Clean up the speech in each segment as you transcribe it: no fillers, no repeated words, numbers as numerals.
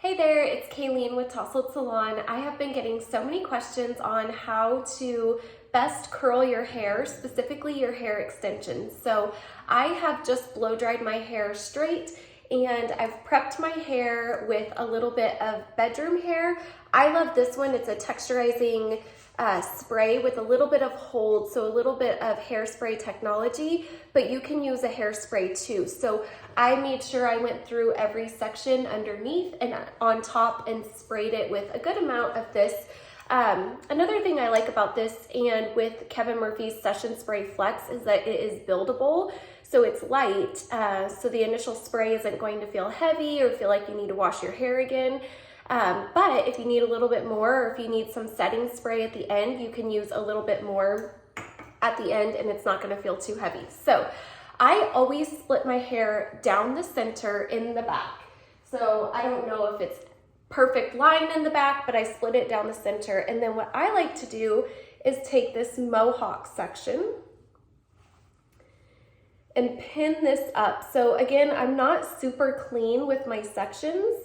Hey there, it's Kayleen with Tousled Salon. I have been getting so many questions on how to best curl your hair, specifically your hair extensions. So I have just blow dried my hair straight and I've prepped my hair with a little bit of bedroom hair. I love this one. It's a texturizing spray with a little bit of hold, so a little bit of hairspray technology, but you can use a hairspray too. So I made sure I went through every section underneath and on top and sprayed it with a good amount of this. Another thing I like about this and with Kevin Murphy's Session Spray Flex is that it is buildable. So it's light, so the initial spray isn't going to feel heavy or feel like you need to wash your hair again. But if you need a little bit more, or if you need some setting spray at the end, you can use a little bit more at the end and it's not gonna feel too heavy. So I always split my hair down the center in the back. So I don't know if it's perfect line in the back, but I split it down the center. And then what I like to do is take this mohawk section and pin this up. So again, I'm not super clean with my sections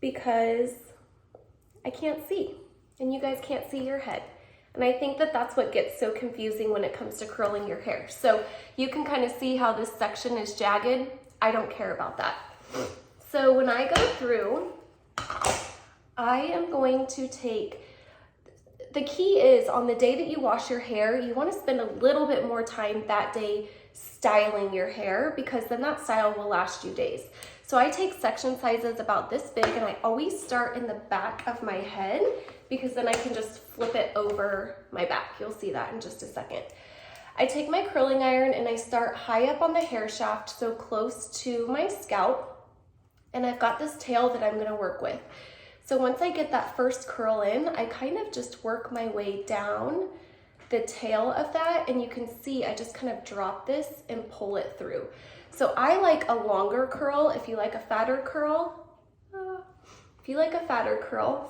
because I can't see and you guys can't see your head. And I think that that's what gets so confusing when it comes to curling your hair. So you can kind of see how this section is jagged. I don't care about that. So when I go through, I am going to take, the key is on the day that you wash your hair, you want to spend a little bit more time that day styling your hair because then that style will last you days. So I take section sizes about this big and I always start in the back of my head because then I can just flip it over my back. You'll see that in just a second. I take my curling iron and I start high up on the hair shaft, so close to my scalp. And I've got this tail that I'm gonna work with. So once I get that first curl in, I kind of just work my way down the tail of that, and you can see I just kind of drop this and pull it through. So I like a longer curl. If you like a fatter curl,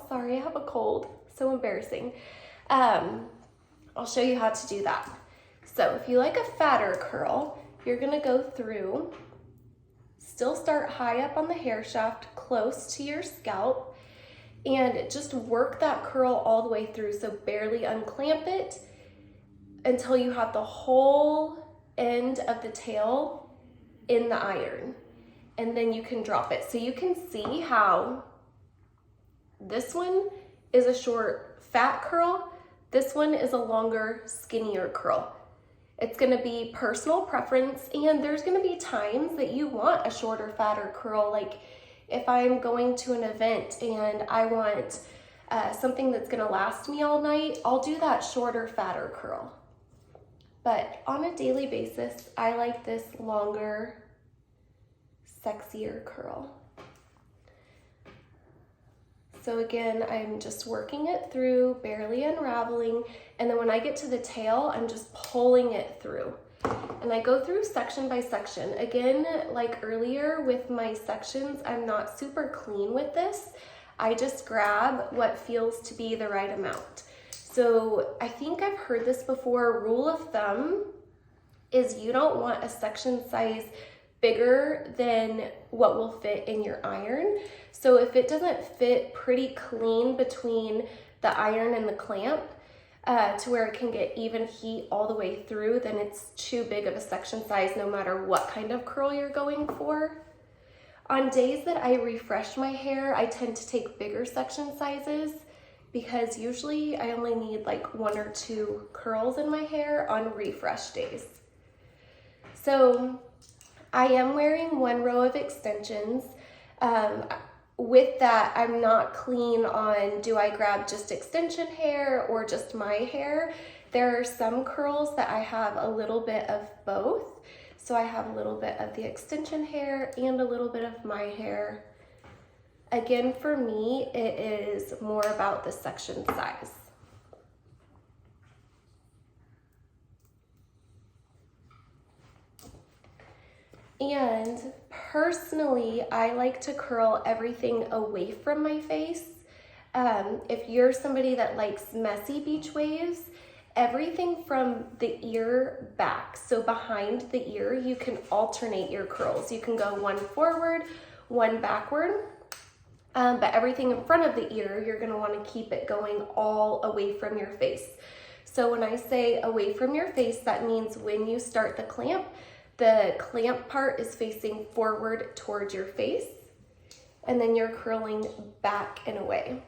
sorry, I have a cold, so embarrassing. I'll show you how to do that. So if you like a fatter curl, you're gonna go through, still start high up on the hair shaft, close to your scalp, and just work that curl all the way through. So barely unclamp it until you have the whole end of the tail in the iron, and then you can drop it. So you can see how this one is a short, fat curl. This one is a longer, skinnier curl. It's gonna be personal preference, and there's gonna be times that you want a shorter, fatter curl. Like if I'm going to an event and I want something that's gonna last me all night, I'll do that shorter, fatter curl. But on a daily basis, I like this longer, sexier curl. So again, I'm just working it through, barely unraveling, and then when I get to the tail, I'm just pulling it through. And I go through section by section. Again, like earlier with my sections, I'm not super clean with this. I just grab what feels to be the right amount. So I think I've heard this before, rule of thumb is you don't want a section size bigger than what will fit in your iron. So if it doesn't fit pretty clean between the iron and the clamp to where it can get even heat all the way through, then it's too big of a section size no matter what kind of curl you're going for. On days that I refresh my hair, I tend to take bigger section sizes because usually I only need like 1 or 2 curls in my hair on refresh days. So I am wearing 1 row of extensions. With that, I'm not clean on do I grab just extension hair or just my hair. There are some curls that I have a little bit of both. So I have a little bit of the extension hair and a little bit of my hair. Again, for me, it is more about the section size. And personally, I like to curl everything away from my face. If you're somebody that likes messy beach waves, everything from the ear back, so behind the ear, you can alternate your curls. You can go one forward, one backward. But everything in front of the ear, you're gonna wanna keep it going all away from your face. So when I say away from your face, that means when you start the clamp part is facing forward towards your face, and then you're curling back and away.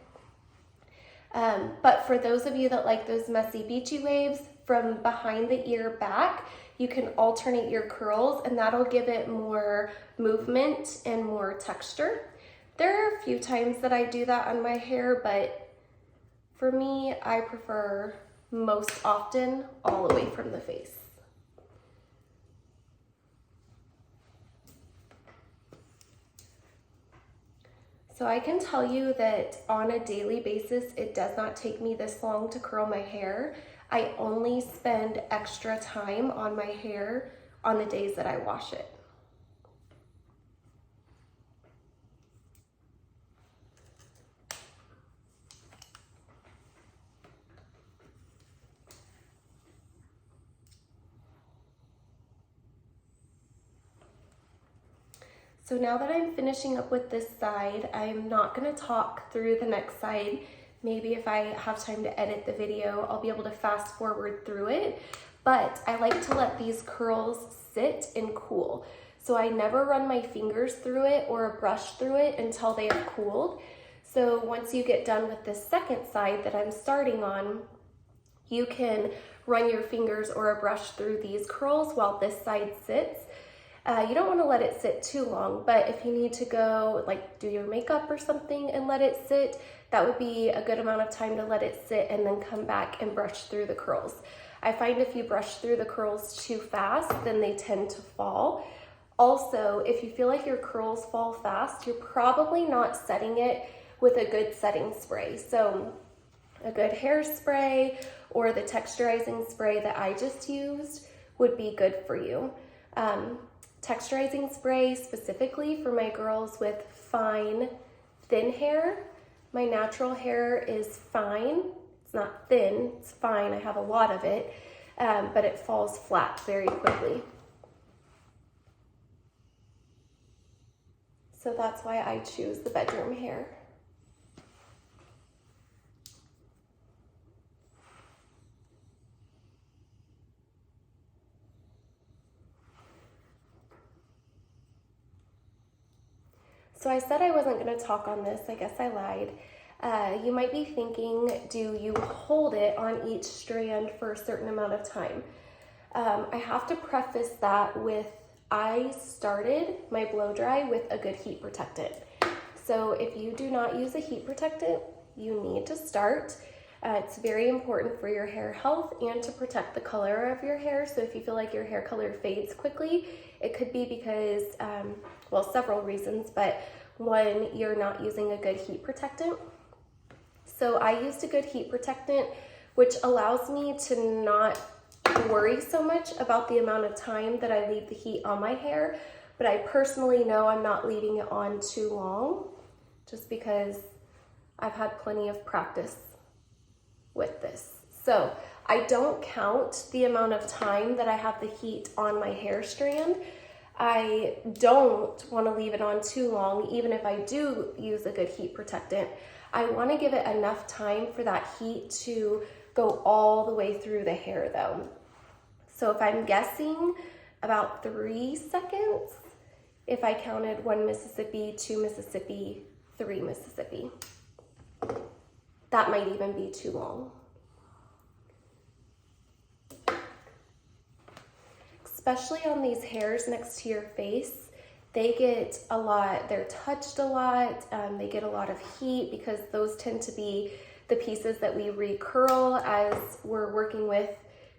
But for those of you that like those messy beachy waves, from behind the ear back, you can alternate your curls, and that'll give it more movement and more texture. There are a few times that I do that on my hair, but for me, I prefer most often all away from the face. So I can tell you that on a daily basis, it does not take me this long to curl my hair. I only spend extra time on my hair on the days that I wash it. So now that I'm finishing up with this side, I'm not gonna talk through the next side. Maybe if I have time to edit the video, I'll be able to fast forward through it. But I like to let these curls sit and cool. So I never run my fingers through it or a brush through it until they have cooled. So once you get done with this second side that I'm starting on, you can run your fingers or a brush through these curls while this side sits. You don't want to let it sit too long, but if you need to go like do your makeup or something and let it sit, that would be a good amount of time to let it sit and then come back and brush through the curls. I find if you brush through the curls too fast, then they tend to fall. Also, if you feel like your curls fall fast, you're probably not setting it with a good setting spray. So a good hairspray or the texturizing spray that I just used would be good for you. Texturizing spray specifically for my girls with fine, thin hair. My natural hair is fine. It's not thin, it's fine. I have a lot of it, but it falls flat very quickly. So that's why I choose the bedroom hair. So I said I wasn't going to talk on this. I guess I lied. You might be thinking, do you hold it on each strand for a certain amount of time? I have to preface that with I started my blow dry with a good heat protectant. So if you do not use a heat protectant, you need to start. It's very important for your hair health and to protect the color of your hair. So if you feel like your hair color fades quickly, it could be because, well, several reasons, but one, you're not using a good heat protectant. So I used a good heat protectant, which allows me to not worry so much about the amount of time that I leave the heat on my hair, but I personally know I'm not leaving it on too long just because I've had plenty of practice with this. So I don't count the amount of time that I have the heat on my hair strand. I don't want to leave it on too long, even if I do use a good heat protectant. I want to give it enough time for that heat to go all the way through the hair though. So if I'm guessing about 3 seconds, if I counted 1 Mississippi, 2 Mississippi, 3 Mississippi. That might even be too long. Especially on these hairs next to your face, they get a lot, they're touched a lot, they get a lot of heat because those tend to be the pieces that we recurl as we're working with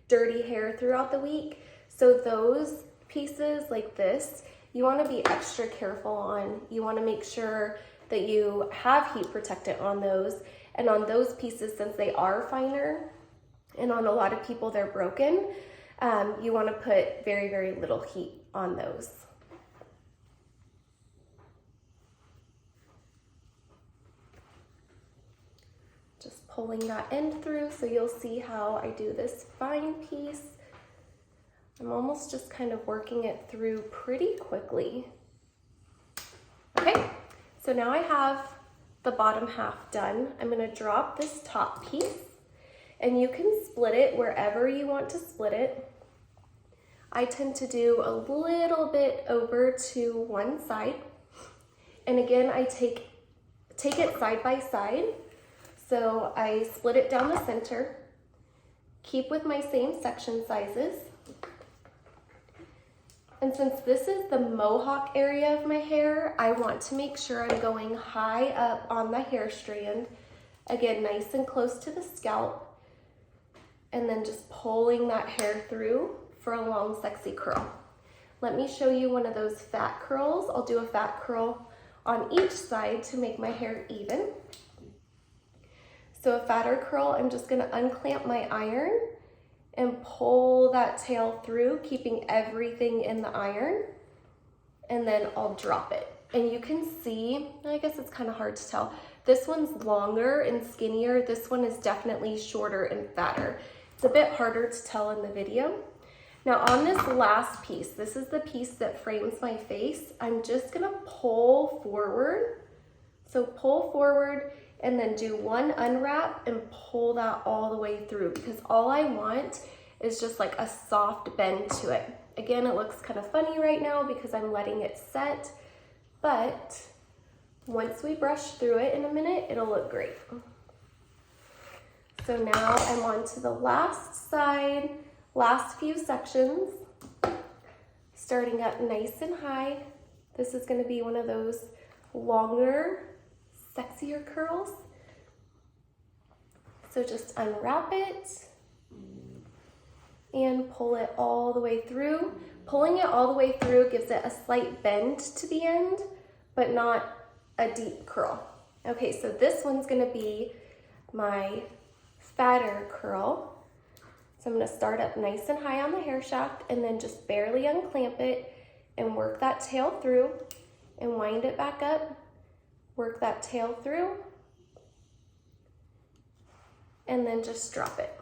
dirty hair throughout the week. So those pieces like this, you want to be extra careful on. You want to make sure that you have heat protectant on those. And on those pieces, since they are finer, and on a lot of people they're broken, you want to put very, very little heat on those. Just pulling that end through so you'll see how I do this fine piece. I'm almost just kind of working it through pretty quickly. Okay, so now I have the bottom half done, I'm gonna drop this top piece, and you can split it wherever you want to split it. I tend to do a little bit over to one side. And again, I take it side by side. So I split it down the center, keep with my same section sizes. And since this is the mohawk area of my hair, I want to make sure I'm going high up on the hair strand. Again, nice and close to the scalp. And then just pulling that hair through for a long, sexy curl. Let me show you one of those fat curls. I'll do a fat curl on each side to make my hair even. So a fatter curl, I'm just gonna unclamp my iron and pull that tail through, keeping everything in the iron, and then I'll drop it. And you can see, I guess it's kind of hard to tell, this one's longer and skinnier. This one is definitely shorter and fatter. It's a bit harder to tell in the video. Now on this last piece, this is the piece that frames my face, I'm just gonna pull forward. So pull forward and then do one unwrap and pull that all the way through, because all I want is just like a soft bend to it. Again, it looks kind of funny right now because I'm letting it set, but once we brush through it in a minute, it'll look great. So now I'm on to the last side, last few sections, starting up nice and high. This is gonna be one of those longer, sexier curls. So just unwrap it and pull it all the way through. Pulling it all the way through gives it a slight bend to the end, but not a deep curl. Okay, so this one's gonna be my fatter curl. So I'm gonna start up nice and high on the hair shaft and then just barely unclamp it and work that tail through and wind it back up. Work that tail through and then just drop it.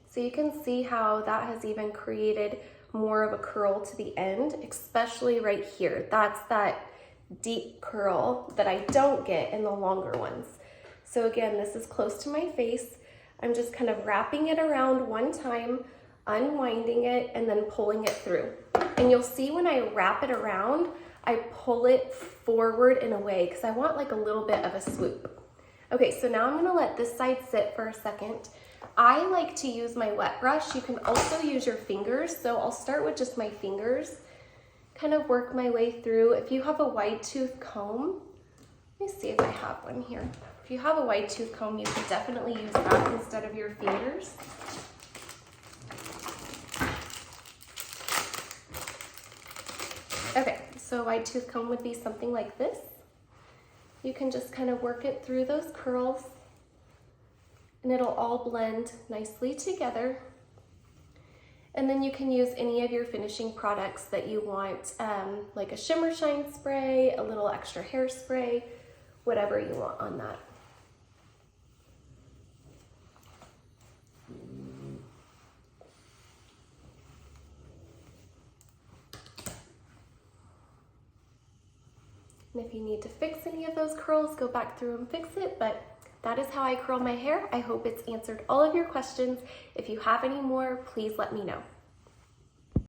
So you can see how that has even created more of a curl to the end, especially right here. That's that deep curl that I don't get in the longer ones. So again, this is close to my face. I'm just kind of wrapping it around one time, unwinding it, and then pulling it through. And you'll see when I wrap it around, I pull it forward and away because I want like a little bit of a swoop. Okay, so now I'm gonna let this side sit for a second. I like to use my wet brush. You can also use your fingers. So I'll start with just my fingers, kind of work my way through. If you have a wide tooth comb, let me see if I have one here. If you have a wide tooth comb, you can definitely use that instead of your fingers. Okay, so a wide tooth comb would be something like this. You can just kind of work it through those curls and it'll all blend nicely together. And then you can use any of your finishing products that you want, like a shimmer shine spray, a little extra hairspray, whatever you want on that. And if you need to fix any of those curls, go back through and fix it, but that is how I curl my hair. I hope it's answered all of your questions. If you have any more, please let me know.